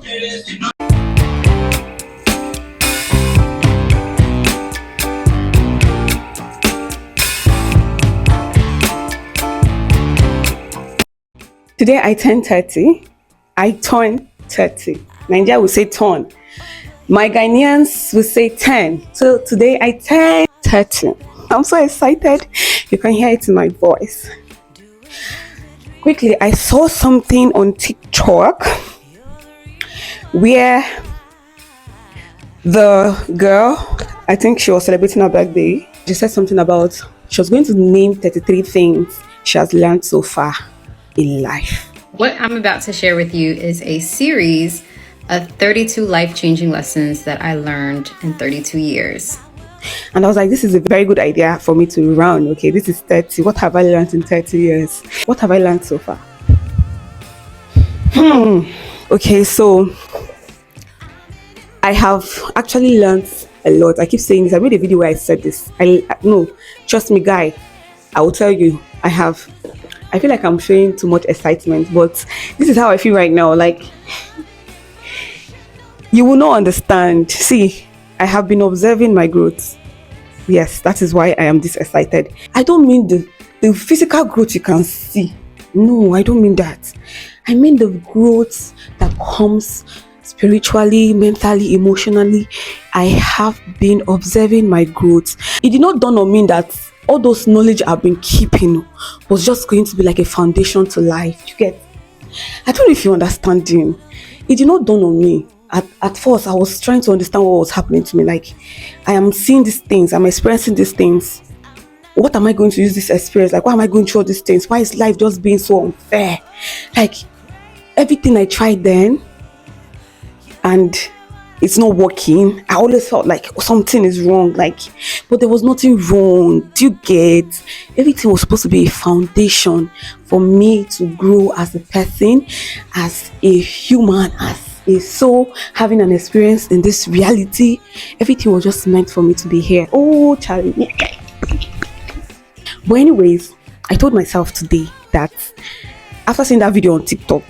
Today I turn 30. I turn 30. Nigeria will say turn. My Ghanaians will say 10. So today I turn 30. I'm so excited. You can hear it in my voice. Quickly, I saw something on TikTok where the girl, I think she was celebrating her birthday. She said something about she was going to name 33 things she has learned so far in life. What I'm about to share with you is a series of 32 life-changing lessons that I learned in 32 years. And I was like, this is a very good idea for me to run. Okay, this is 30. What have I learned in 30 years? What have I learned so far? Okay, so I have actually learned a lot. I keep saying this. I made a video where I said this. No, trust me, guy. I will tell you. I feel like I'm showing too much excitement, but this is how I feel right now. Like, you will not understand. See, I have been observing my growth. Yes, that is why I am this excited. I don't mean the physical growth you can see. No, I don't mean that. I mean the growth that comes spiritually, mentally, emotionally. I have been observing my growth. It did not dawn on me that all those knowledge I've been keeping was just going to be like a foundation to life. You get? I don't know if you understand him. It did not dawn on me. At first, I was trying to understand what was happening to me. Like, I am seeing these things. I'm experiencing these things. What am I going to use this experience? Like, why am I going through all these things? Why is life just being so unfair? Like, everything I tried then, and it's not working. I always felt like something is wrong. Like, but there was nothing wrong. Do you get? Everything was supposed to be a foundation for me to grow as a person, as a human, as a soul, having an experience in this reality. Everything was just meant for me to be here. Oh, Charlie. But anyways, I told myself today that after seeing that video on TikTok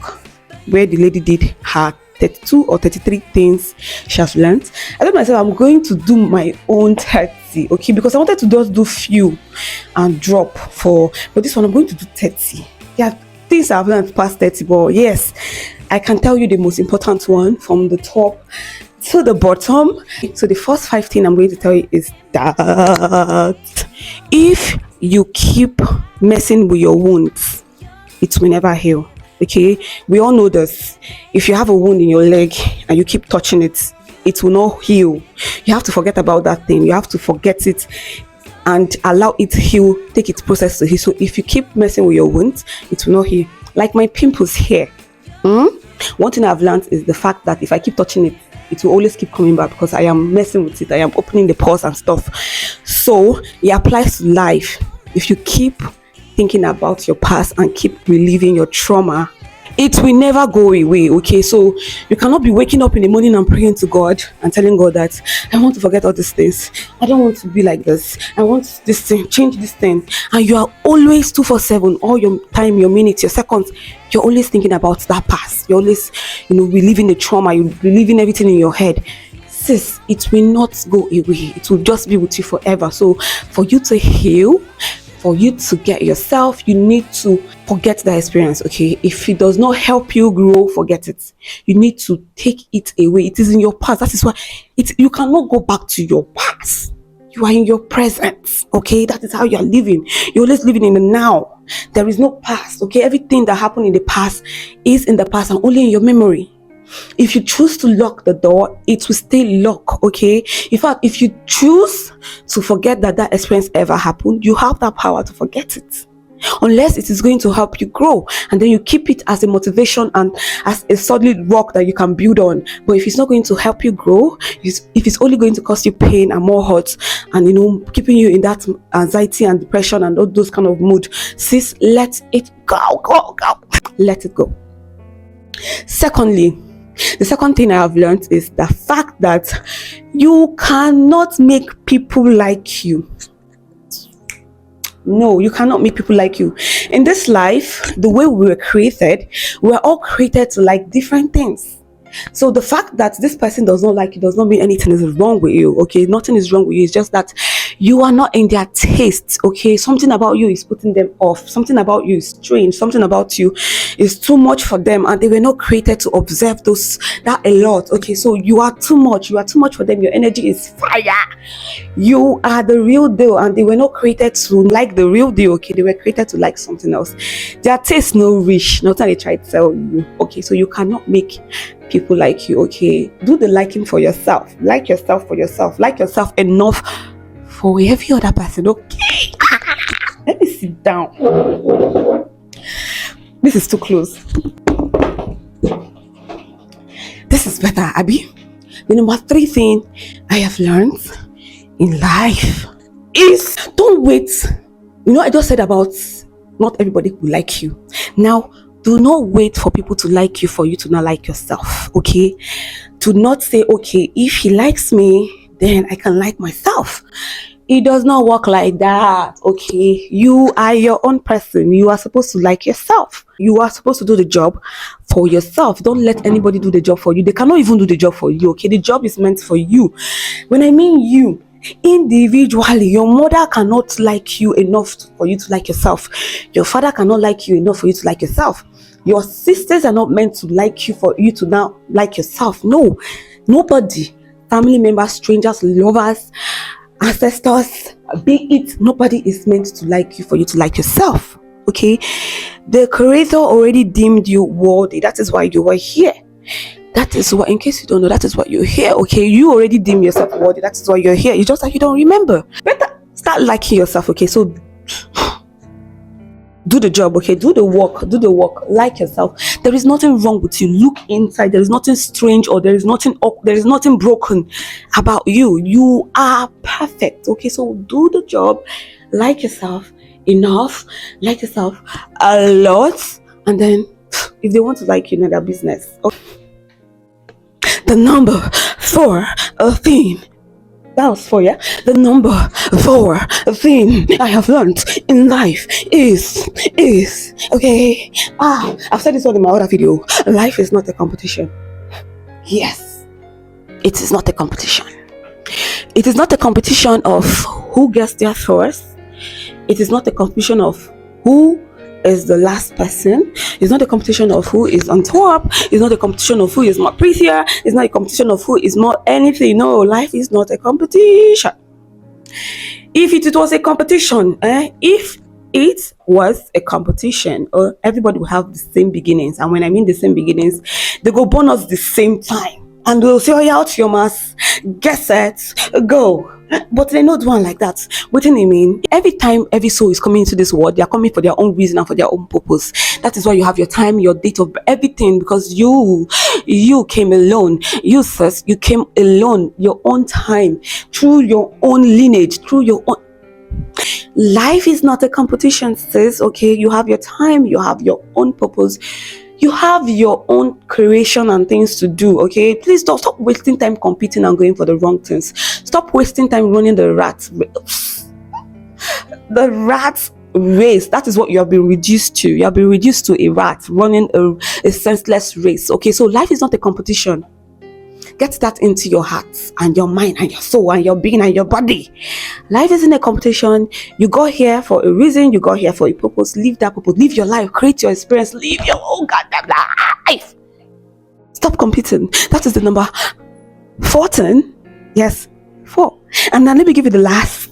where the lady did her 32 or 33 things she has learned, I told myself I'm going to do my own 30, okay, because I wanted to just do few and drop but this one I'm going to do 30. Yeah, things I've learned past 30, but yes, I can tell you the most important one from the top to the bottom. So the first 5 things I'm going to tell you is that if you keep messing with your wounds, it will never heal. Okay, we all know this. If you have a wound in your leg and you keep touching it, it will not heal. You have to forget about that thing. You have to forget it and allow it to heal, take its process to heal. So if you keep messing with your wounds, it will not heal. Like my pimples here. One thing I've learned is the fact that if I keep touching it, it will always keep coming back because I am messing with it. I am opening the pores and stuff. So it applies to life. If you keep thinking about your past and keep reliving your trauma, it will never go away. Okay, so you cannot be waking up in the morning and praying to God and telling God that I want to forget all these things. I don't want to be like this. I want this thing, change this thing. And you are always 247, all your time, your minutes, your seconds. You're always thinking about that past. You're always, reliving the trauma. You're reliving everything in your head. Sis, it will not go away. It will just be with you forever. So for you to heal, for you to get yourself, you need to forget that experience. Okay, if it does not help you grow, forget it. You need to take it away. It is in your past. That is why you cannot go back to your past. You are in your present. Okay, that is how you are living. You're always living in the now. There is no past. Okay, everything that happened in the past is in the past and only in your memory. If you choose to lock the door, it will stay locked. Okay, in fact, if you choose to forget that experience ever happened, you have that power to forget it, unless it is going to help you grow, and then you keep it as a motivation and as a solid rock that you can build on. But if it's not going to help you grow, if it's only going to cause you pain and more hurt and keeping you in that anxiety and depression and all those kind of mood, sis, let it go. Let it go. Secondly, the second thing I have learned is the fact that you cannot make people like you. No, you cannot make people like you. In this life, the way we were created, we're all created to like different things. So the fact that this person does not like you does not mean anything is wrong with you. Okay, nothing is wrong with you. It's just that you are not in their taste. Okay, something about you is putting them off. Something about you is strange. Something about you is too much for them, and they were not created to observe that a lot. Okay, so you are too much. You are too much for them. Your energy is fire. You are the real deal, and they were not created to like the real deal. Okay, they were created to like something else. Their taste no rich. Not that they try to tell you. Okay, so you cannot make people like you. Okay, do the liking for yourself. Like yourself for yourself. Like yourself enough for every other person. Okay, let me sit down. This is too close. This is better, Abby. The number 3 thing I have learned in life is don't wait. I just said about not everybody will like you. Now, do not wait for people to like you for you to not like yourself. Okay, do not say, okay, if he likes me, then I can like myself. It does not work like that. Okay, you are your own person. You are supposed to like yourself. You are supposed to do the job for yourself. Don't let anybody do the job for you. They cannot even do the job for you. Okay, the job is meant for you. When I mean you, individually, your mother cannot like you enough for you to like yourself. Your father cannot like you enough for you to like yourself. Your sisters are not meant to like you for you to now like yourself. No, nobody. Family members, strangers, lovers, ancestors, be it, nobody is meant to like you for you to like yourself. Okay, the creator already deemed you worthy. That is why you are here. That is why, in case you don't know, that is why you're here. Okay, you already deem yourself worthy. That is why you're here. It's just like you don't remember. Better start liking yourself. Okay, so do the job. Okay, do the work. Like yourself. There is nothing wrong with you. Look inside. There is nothing strange, or there is nothing broken about you. You are perfect. Okay, so do the job. Like yourself enough. Like yourself a lot, and then if they want to like you, know their business. Okay. The number 4 thing. That was 4, yeah? The number 4 thing I have learned in life is okay. I've said this one in my other video. Life is not a competition. Yes, it is not a competition. It is not a competition of who gets there first. It is not a competition of who is the last person. It's not a competition of who is on top. It's not a competition of who is more prettier. It's not a competition of who is more anything. No, life is not a competition. If it was a competition, if it was a competition, everybody will have the same beginnings. And when I mean the same beginnings, they go born us the same time. And we'll say, oh yeah, out your mass, get set, go. But they not do one like that. What do you mean? Every time every soul is coming into this world, they are coming for their own reason and for their own purpose. That is why you have your time, your date of everything, because you came alone. You sis, you came alone, your own time, through your own lineage, through your own. Life is not a competition, sis. Okay, you have your time, you have your own purpose. You have your own creation and things to do. Okay, please don't stop wasting time competing and going for the wrong things. Stop wasting time running the rat race. That is what you have been reduced to. You have been reduced to a rat running a senseless race. Okay, so life is not a competition. Get that into your heart and your mind and your soul and your being and your body. Life isn't a competition. You got here for a reason. You got here for a purpose. Live that purpose. Live your life. Create your experience. Live your own goddamn life. Stop competing. That is the number 14. Yes, 4. And now let me give you the last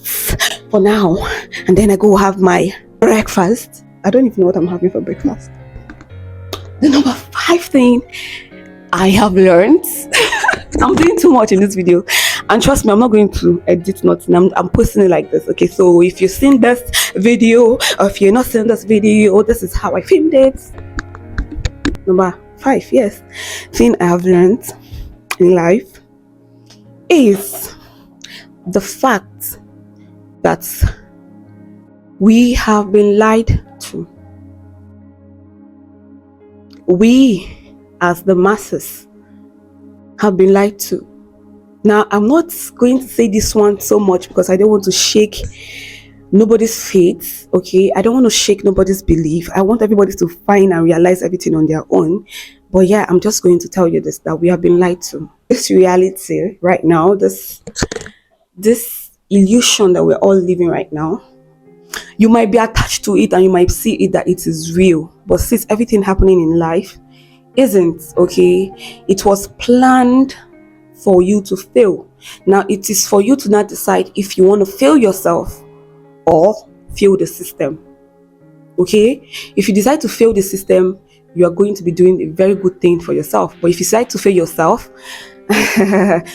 for now. And then I go have my breakfast. I don't even know what I'm having for breakfast. The number 5 thing I have learned. I'm doing too much in this video, and trust me, I'm not going to edit nothing. I'm posting it like this. Okay, so if you've seen this video, or if you're not seeing this video, this is how I filmed it. Number 5, yes, thing I have learned in life is the fact that we have been lied to. We, as the masses, have been lied to. Now, I'm not going to say this one so much because I don't want to shake nobody's faith. Okay, I don't want to shake nobody's belief. I want everybody to find and realize everything on their own. But yeah, I'm just going to tell you this, that we have been lied to. This reality right now, this illusion that we're all living right now, you might be attached to it and you might see it that it is real. But since everything happening in life isn't, okay, it was planned for you to fail. Now it is for you to not decide if you want to fail yourself or fail the system. Okay, if you decide to fail the system, you are going to be doing a very good thing for yourself. But if you decide to fail yourself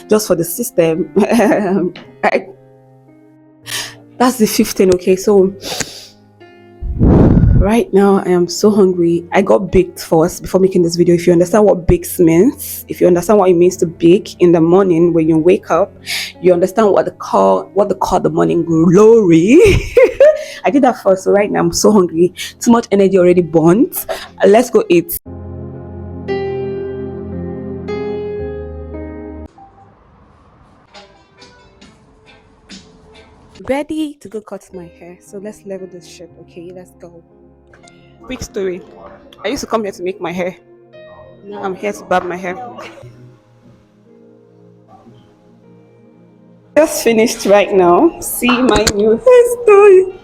just for the system, that's the fifth thing. Okay, so right now I am so hungry. I got baked first before making this video. If you understand what bakes means, if you understand what it means to bake in the morning when you wake up, you understand what they call the morning glory. I did that first, so right now I'm so hungry. Too much energy already burnt. Let's go eat. Ready to go cut my hair, so let's level this shit. Okay, let's go. Quick story. I used to come here to make my hair. Now I'm here to barb my hair. Just finished right now. See my new hairstyle.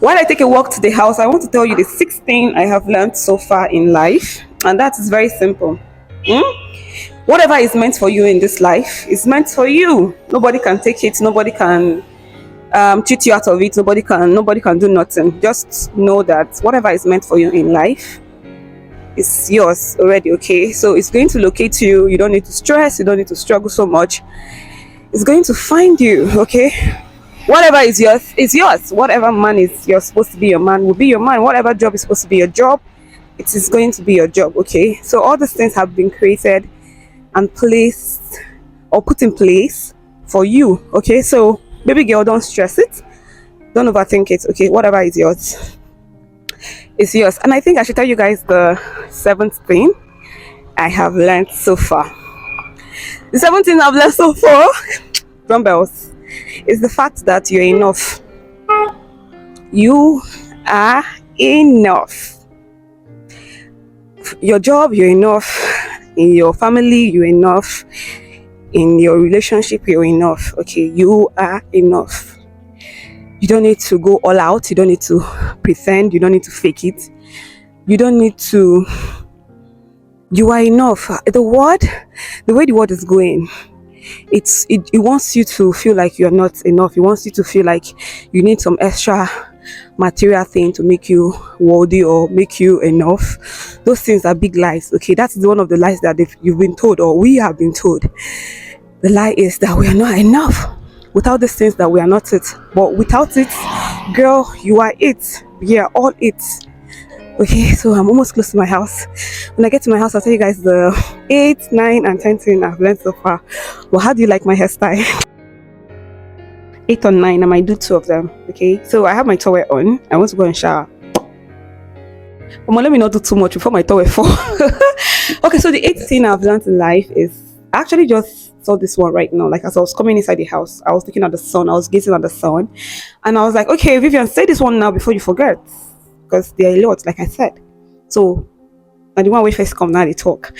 While I take a walk to the house, I want to tell you the sixth thing I have learned so far in life, and that is very simple. Whatever is meant for you in this life is meant for you. Nobody can take it. Nobody can cheat you out of it. Nobody can do nothing. Just know that whatever is meant for you in life is yours already. Okay, so it's going to locate you. You don't need to stress. You don't need to struggle so much. It's going to find you. Okay, whatever is yours is yours. Whatever man is you're supposed to be your man will be your man. Whatever job is supposed to be your job, it is going to be your job. Okay, so all these things have been created and placed or put in place for you. Okay, so baby girl, don't stress it, don't overthink it. Okay, whatever is yours is yours. And I think I should tell you guys the seventh thing I have learned so far. The seventh thing I've learned so far, dumbbells, is the fact that you're enough. You are enough. Your job, you're enough. In your family, you're enough. In your relationship, you're enough. Okay, you are enough. You don't need to go all out. You don't need to pretend. You don't need to fake it. You don't need to. You are enough. The way the world is going, it wants you to feel like you're not enough. It wants you to feel like you need some extra material thing to make you worthy or make you enough. Those things are big lies. Okay, that's one of the lies that you've been told, or we have been told. The lie is that we are not enough. Without these things, that we are not it. But without it, girl, you are it. We are all it. Okay, so I'm almost close to my house. When I get to my house, I'll tell you guys the 8, 9, and 10 things I've learned so far. Well, how do you like my hairstyle? 8 or 9, I might do 2 of them. Okay, so I have my towel on. I want to go and shower. But let me not do too much before my towel fall. Okay, so the 8th thing I've learned in life is, I actually just saw this one right now. Like as I was coming inside the house, I was looking at the sun. I was gazing at the sun, and I was like, okay, Vivian, say this one now before you forget, because there are a lot, like I said. So, and the one way first come now they talk.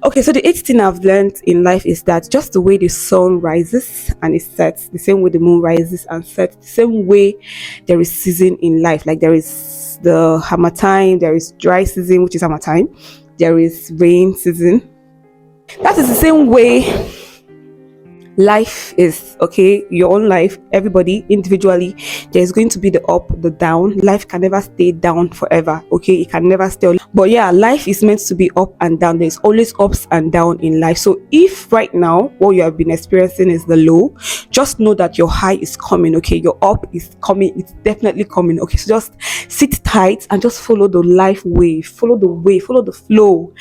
Okay, so the 8th thing I've learned in life is that just the way the sun rises and it sets, the same way the moon rises and sets, the same way there is season in life. Like there is the hammer time, there is dry season, which is hammer time, there is rain season. That is the same way life is. Okay, your own life, everybody individually, there's going to be the up, the down. Life can never stay down forever. Okay, it can never stay. But yeah, life is meant to be up and down. There's always ups and down in life. So if right now what you have been experiencing is the low, just know that your high is coming. Okay, your up is coming. It's definitely coming. Okay, so just sit tight and just follow the life wave, follow the flow,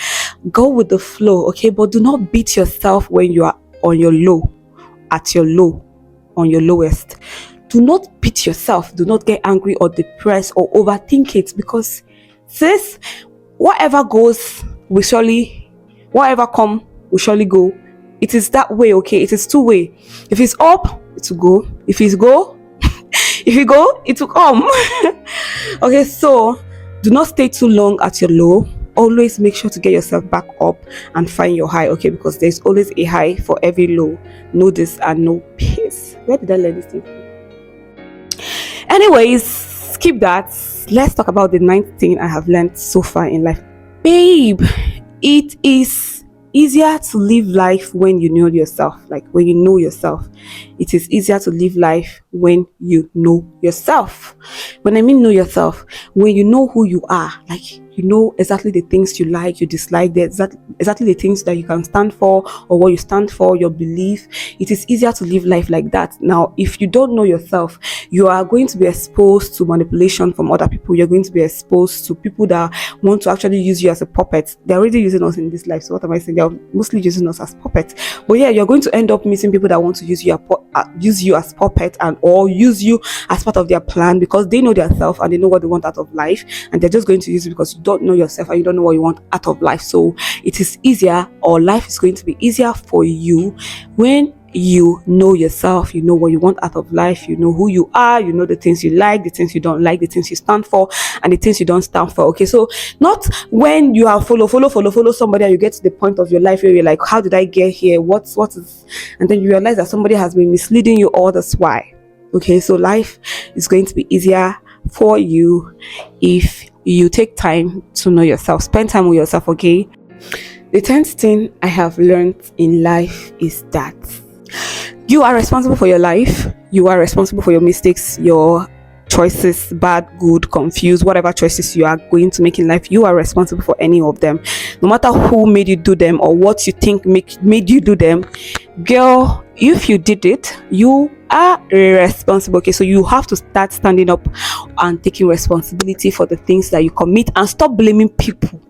go with the flow. Okay, but do not beat yourself when you are on your low, at your low, on your lowest. Do not beat yourself. Do not get angry or depressed or overthink it, because sis, whatever goes will surely, whatever come will surely go. It is that way. Okay, it is two-way. If it's up, it will go. If it's go, if If you go, it will come. Okay, so do not stay too long at your low. Always make sure to get yourself back up and find your high, okay? Because there's always a high for every low. Know this and know peace. Where did I learn this thing from? Anyways, skip that. Let's talk about the ninth thing I have learned so far in life. Babe, it is easier to live life when you know yourself. Like when you know yourself, it is easier to live life when you know yourself. When I mean know yourself, when you know who you are, like you know exactly the things you like, you dislike, exactly the things that you can stand for or what you stand for, your belief. It is easier to live life like that. Now, if you don't know yourself, you are going to be exposed to manipulation from other people. You're going to be exposed to people that want to actually use you as a puppet. They're already using us in this life. So what am I saying? They're mostly using us as puppets. But yeah, you're going to end up meeting people that want to use you as puppet and or use you as part of their plan because they know themselves and they know what they want out of life, and they're just going to use it because you don't know yourself and you don't know what you want out of life. So it is easier, or life is going to be easier for you when you know yourself, you know what you want out of life, you know who you are, you know the things you like, the things you don't like, the things you stand for, and the things you don't stand for. Okay, so not when you have follow somebody and you get to the point of your life where you're like, how did I get here? What is, and then you realize that somebody has been misleading you all this while. Okay, so life is going to be easier for you if you take time to know yourself, spend time with yourself. Okay, the 10th thing I have learned in life is that you are responsible for your life. You are responsible for your mistakes, your choices, bad, good, confused, whatever choices you are going to make in life. You are responsible for any of them. No matter who made you do them or what you think made you do them, girl, if you did it, you are responsible. Okay, so you have to start standing up and taking responsibility for the things that you commit and stop blaming people.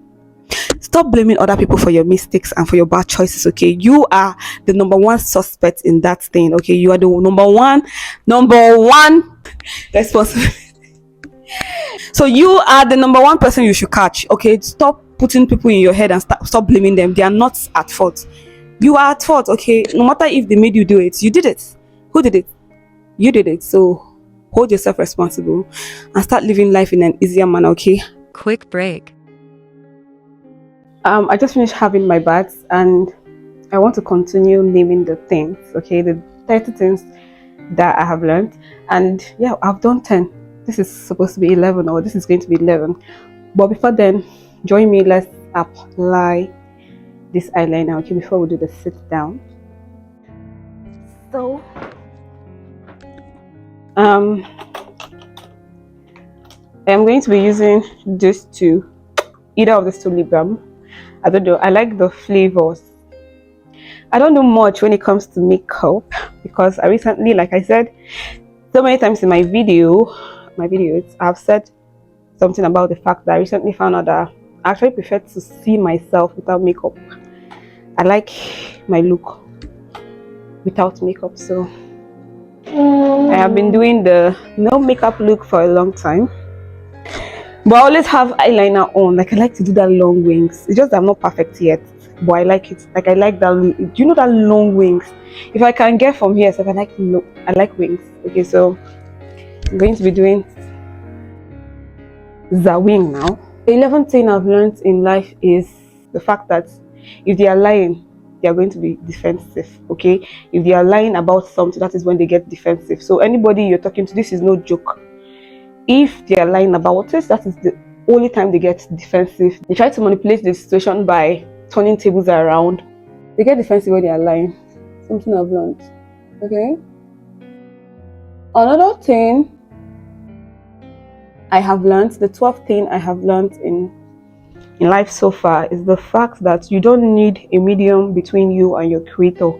Stop blaming other people for your mistakes and for your bad choices. Okay, you are the number one suspect in that thing. Okay, you are the number one responsible. So you are the number one person you should catch. Okay, stop putting people in your head and stop blaming them. They are not at fault. You are at fault. Okay, no matter if they made you do it, you did it. Who did it? You did it. So hold yourself responsible and start living life in an easier manner. Okay. Quick break. I just finished having my bath and I want to continue naming the things, okay, the 30 things that I have learned. And yeah, I've done 10. This is supposed to be 11, or this is going to be 11. But before then, join me, let's apply this eyeliner, okay, before we do the sit down. So, I'm going to be using this two, either of these two lip balm. I don't know, I like the flavors. I don't do much when it comes to makeup because I recently, like I said so many times in my videos, I've said something about the fact that I recently found out that I actually prefer to see myself without makeup. I like my look without makeup, so I have been doing the no makeup look for a long time. But I always have eyeliner on. Like I like to do that long wings. It's just that I'm not perfect yet, but I like it. Like I like that. Do you know that long wings? If I can get from here, so I like wings. Okay, so I'm going to be doing the wing now. The 11th thing I've learned in life is the fact that if they are lying, they are going to be defensive. Okay, if they are lying about something, that is when they get defensive. So anybody you're talking to, this is no joke. If they are lying about it, that is the only time they get defensive. They try to manipulate the situation by turning tables around. They get defensive when they are lying. Something I've learned. Okay. Another thing I have learned, the 12th thing I have learned in life so far, is the fact that you don't need a medium between you and your creator.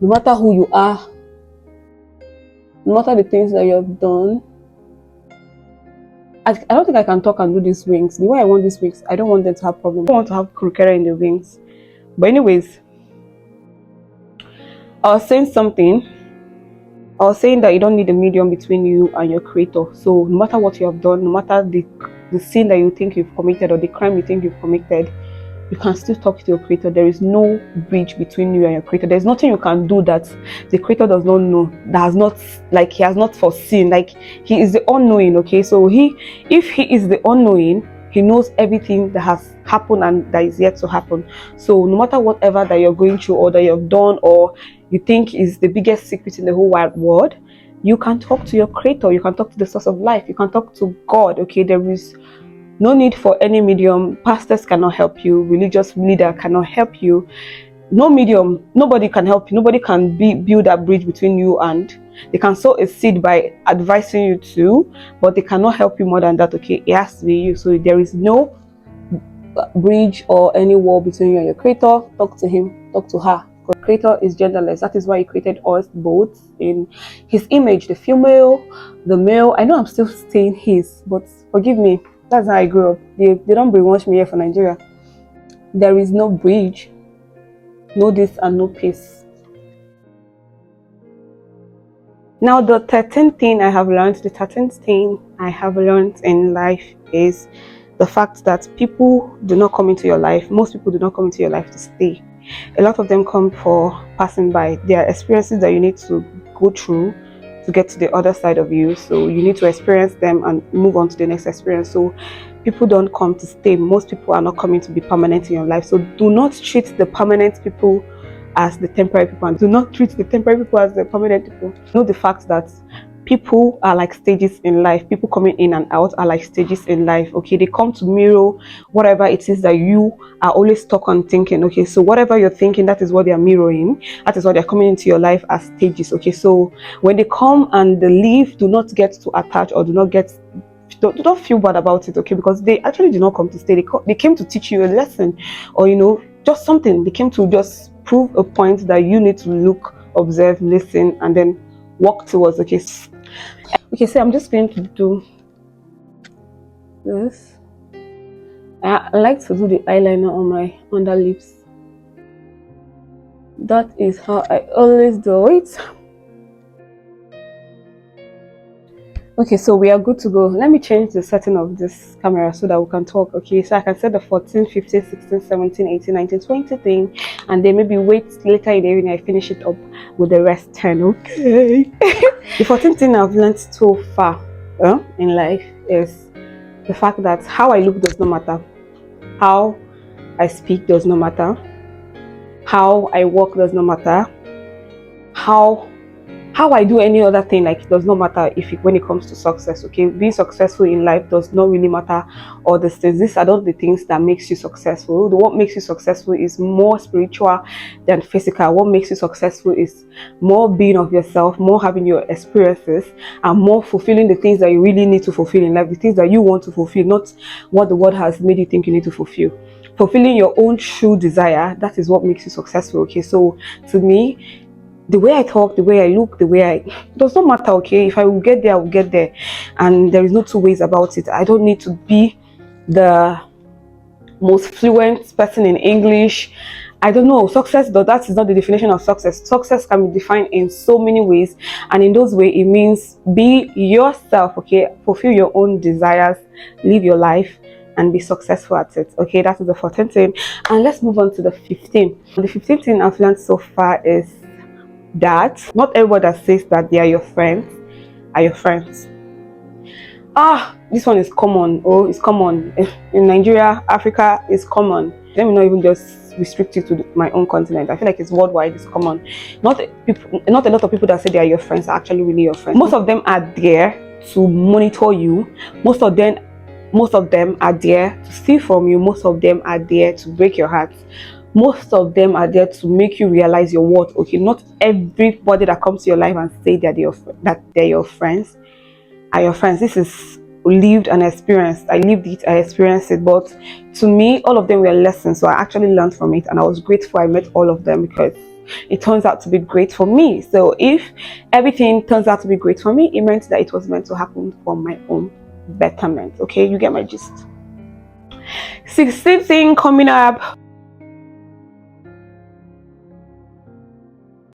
No matter who you are, no matter the things that you have done. I don't think I can talk and do these wings. The way I want these wings, I don't want them to have problems. I don't want to have crooked in the wings. But anyways, I was saying something. I was saying that you don't need a medium between you and your creator. So no matter what you have done, no matter the sin that you think you've committed or the crime you think you've committed, you can still talk to your creator. There is no bridge between you and your creator. There's nothing you can do that the creator does not know, that has not, like, he has not foreseen. Like, he is the unknowing. Okay, so if he is the unknowing, he knows everything that has happened and that is yet to happen. So no matter whatever that you're going through or that you've done or you think is the biggest secret in the whole wide world, you can talk to your creator, you can talk to the source of life, you can talk to God. Okay, there is no need for any medium. Pastors cannot help you, religious leader cannot help you, no medium, nobody can help you, nobody can build that bridge between you, and they can sow a seed by advising you to, but they cannot help you more than that. Okay, it has to be you. So there is no bridge or any wall between you and your creator. Talk to him, talk to her. The creator is genderless. That is why he created us both in his image, the female, the male. I know I'm still saying his, but forgive me, that's how I grew up. They don't brainwash me here for Nigeria. There is no bridge, no this and no peace. Now the 13th thing I have learned in life is the fact that people do not come into your life. Most people do not come into your life to stay. A lot of them come for passing by. There are experiences that you need to go through to get to the other side of you. So you need to experience them and move on to the next experience. So people don't come to stay. Most people are not coming to be permanent in your life. So do not treat the permanent people as the temporary people, and do not treat the temporary people as the permanent people. Know the fact that people are like stages in life. People coming in and out are like stages in life. Okay, they come to mirror whatever it is that you are always stuck on thinking. Okay, so whatever you're thinking, that is what they are mirroring. That is what they're coming into your life as stages. Okay, so when they come and they leave, do not get too attached or do not feel bad about it. Okay, because they actually did not come to stay. They came to teach you a lesson, or just something. They came to just prove a point that you need to look, observe, listen, and then walk towards. Okay, so I'm just going to do this. I like to do the eyeliner on my under lips. That is how I always do it. Okay, so we are good to go. Let me change the setting of this camera so that we can talk. Okay, so I can set the 14, 15, 16, 17, 18, 19, 20 thing, and then maybe wait later in the evening I finish it up with the rest 10. Okay. The 14th thing I've learned so far in life is the fact that how I look does not matter, how I speak does not matter, how I walk does not matter, how I do any other thing, like, it does not matter when it comes to success. Okay, being successful in life does not really matter all these things. These are not the things that makes you successful. What makes you successful is more spiritual than physical. What makes you successful is more being of yourself, more having your experiences, and more fulfilling the things that you really need to fulfill in life, the things that you want to fulfill, not what the world has made you think you need to fulfill. Fulfilling your own true desire, that is what makes you successful. Okay, so to me, the way I talk, the way I look, it does not matter. Okay, if I will get there, I will get there, and there is no two ways about it. I don't need to be the most fluent person in English. I don't know. Success, though, that is not the definition of success. Success can be defined in so many ways, and in those ways, it means be yourself. Okay, fulfill your own desires, live your life, and be successful at it. Okay, that is the 14th thing, and let's move on to the 15th. The 15th thing I've learned so far is that not everybody that says that they are your friends are your friends. This one is common. It's common in Nigeria, Africa. It's common. Let me not even just restrict it to my own continent. I feel like it's worldwide. It's common. Not a lot of people that say they are your friends are actually really your friends. Most of them are there to monitor you. Most of them are there to steal from you. Most of them are there to break your heart. Most of them are there to make you realize your worth. Okay, not everybody that comes to your life and say that they're your friends are your friends. This is lived and experienced. I lived it, I experienced it, but to me, all of them were lessons. So I actually learned from it, and I was grateful I met all of them because it turns out to be great for me. So if everything turns out to be great for me, it meant that it was meant to happen for my own betterment. Okay, you get my gist. 16th thing coming up.